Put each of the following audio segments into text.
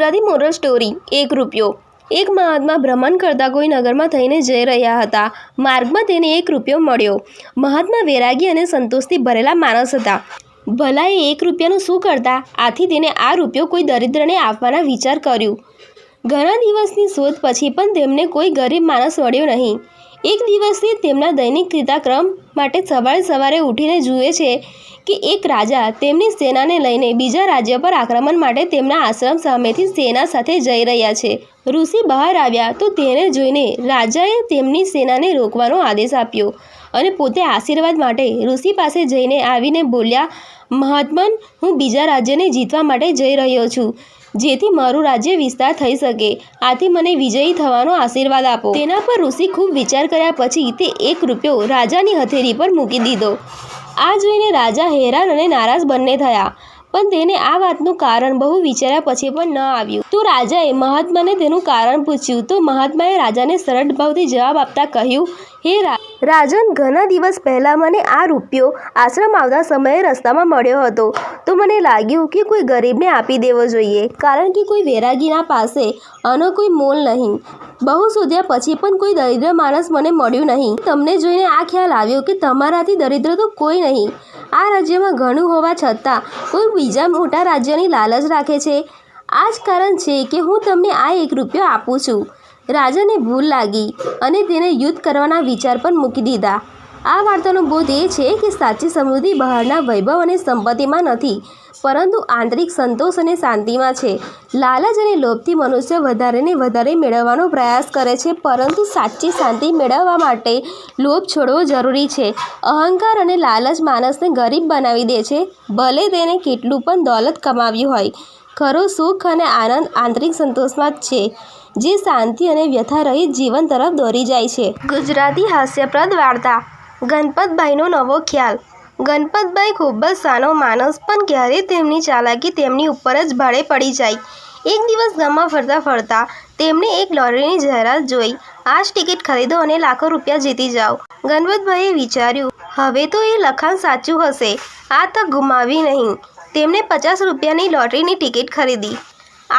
Gujarati moral story 1 રૂપિયો। એક મહાત્મા ભ્રમણ કરતા કોઈ નગરમાં થઈને જઈ રહ્યા હતા। માર્ગમાં તેને 1 રૂપિયો મળ્યો। મહાત્મા વૈરાગી અને સંતોષથી ભરેલા માણસ હતા। ભલાએ 1 રૂપિયાનું શું કરતા, આથી તેને આ રૂપિયો કોઈ દરિદ્રને આપવાના વિચાર કર્યું। ઘણા દિવસની શોધ પછી પણ તેમને કોઈ ગરીબ માણસ મળ્યો નહીં। એક દિવસથી તેમના દૈનિક ક્રિયાક્રમ માટે સવારે ઉઠીને જુએ છે કે એક રાજા તેમની સેનાને લઈને બીજા રાજ્ય પર આક્રમણ માટે તેમના આશ્રમ સામેથી સેના સાથે જઈ રહ્યા છે। ઋષિ બહાર આવ્યા તો તેને જોઈને રાજાએ તેમની સેનાને રોકવાનો આદેશ આપ્યો અને પોતે આશીર્વાદ માટે ઋષિ પાસે જઈને આવીને બોલ્યા, મહાત્મન, હું બીજા રાજ્યને જીતવા માટે જઈ રહ્યો છું, જેથી મારું રાજ્ય વિસ્તાર થઈ શકે, આથી મને વિજયી થવાનો આશીર્વાદ આપો। તેના પર ઋષિ ખૂબ વિચાર કર્યા પછી તે 1 રૂપિયો રાજાની હથેળી પર મૂકી દીધો। આ જોઈને રાજા હેરાન અને નારાજ બંને થયા, પણ તેને આ વાતનું કારણ બહુ વિચાર્યા પછી પણ ન આવ્યું તો રાજાએ મહાત્માને તેનું કારણ પૂછ્યું તો મહાત્માએ રાજાને સરળ ભાવથી જવાબ આપતા કહ્યું, હે રાજન, ઘણા દિવસ પહેલાં મને આ રૂપિયો આશ્રમ આવતા સમયે રસ્તામાં મળ્યો હતો તો મને લાગ્યું કે કોઈ ગરીબને આપી દેવો જોઈએ, કારણ કે કોઈ વૈરાગીના પાસે આનો કોઈ મોલ નહીં। બહુ શોધ્યા પછી પણ કોઈ દરિદ્ર માણસ મને મળ્યું નહીં। તમને જોઈને આ ખ્યાલ આવ્યો કે તમારાથી દરિદ્ર તો કોઈ નહીં। આ રાજ્યમાં ઘણું હોવા છતાં કોઈ બીજા મોટા રાજ્યની લાલચ રાખે છે। આ જ કારણ છે કે હું તમને આ 1 રૂપિયો આપું છું। રાજાને ભૂલ લાગી અને તેને યુદ્ધ કરવાના વિચાર પણ મૂકી દીધા। આ વાર્તાનો બોધ એ છે કે સાચી સમૃદ્ધિ બહારના વૈભવ અને સંપત્તિમાં નથી, પરંતુ આંતરિક સંતોષ અને શાંતિમાં છે। લાલચ અને લોભથી મનુષ્ય વધારે ને વધારે મેળવવાનો પ્રયાસ કરે છે, પરંતુ સાચી શાંતિ મેળવવા માટે લોભ છોડવો જરૂરી છે। અહંકાર અને લાલચ માણસને ગરીબ બનાવી દે છે, ભલે તેને કેટલું પણ દોલત કમાવ્યું હોય। ખરો સુખ અને આનંદ આંતરિક સંતોષમાં જ છે, જે શાંતિ અને વ્યથા રહિત જીવન તરફ દોરી જાય છે। ગુજરાતી હાસ્યપ્રદ વાર્તા ગણપતભાઈનો નવો ખ્યાલ। ગણપતભાઈ ખૂબ જ સાનો માણસ, પણ ક્યારેય તેમની ચાલાકી તેમની ઉપર જ ભાડે પડી જાય। એક દિવસ ગામમાં ફરતા ફરતા તેમણે એક લોટરીની જાહેરાત જોઈ, આ જ ટિકિટ ખરીદો અને લાખો રૂપિયા જીતી જાઓ। ગણપતભાઈએ વિચાર્યું, હવે તો એ લખાણ સાચું હશે, આ તક ગુમાવવી નહીં। તેમણે 50 રૂપિયાની લોટરીની ટિકિટ ખરીદી।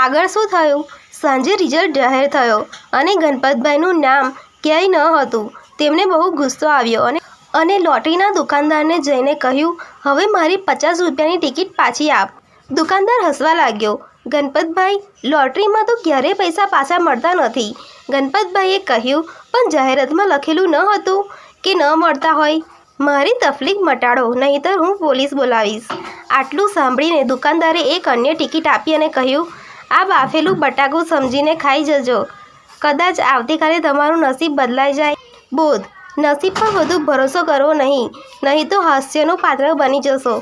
આગળ શું થયું? સાંજે રિઝલ્ટ જાહેર થયો અને ગણપતભાઈનું નામ ક્યાંય ન હતું। તેમને બહુ ગુસ્સો આવ્યો અને લોટરીના દુકાનદારને જઈને કહ્યું, હવે મારી 50 રૂપિયાની ટિકિટ પાછી આપ। દુકાનદાર હસવા લાગ્યો, ગણપતભાઈ, લોટરીમાં તો ક્યારેય પૈસા પાછા મળતા નથી। ગણપતભાઈએ કહ્યું, પણ જાહેરાતમાં લખેલું ન હતું કે ન મળતા હોય? મારી તકલીફ મટાડો, નહીંતર હું પોલીસ બોલાવીશ। આટલું સાંભળીને દુકાનદારે એક અન્ય ટિકિટ આપી અને કહ્યું, આ બાફેલું બટાકું સમજીને ખાઈ જજો, કદાચ આવતીકાલે તમારું નસીબ બદલાઈ જાય। બોધ: નસીબ પર વધુ ભરોસો કરવો નહીં, નહીં તો હાસ્યનું પાત્ર બની જશો।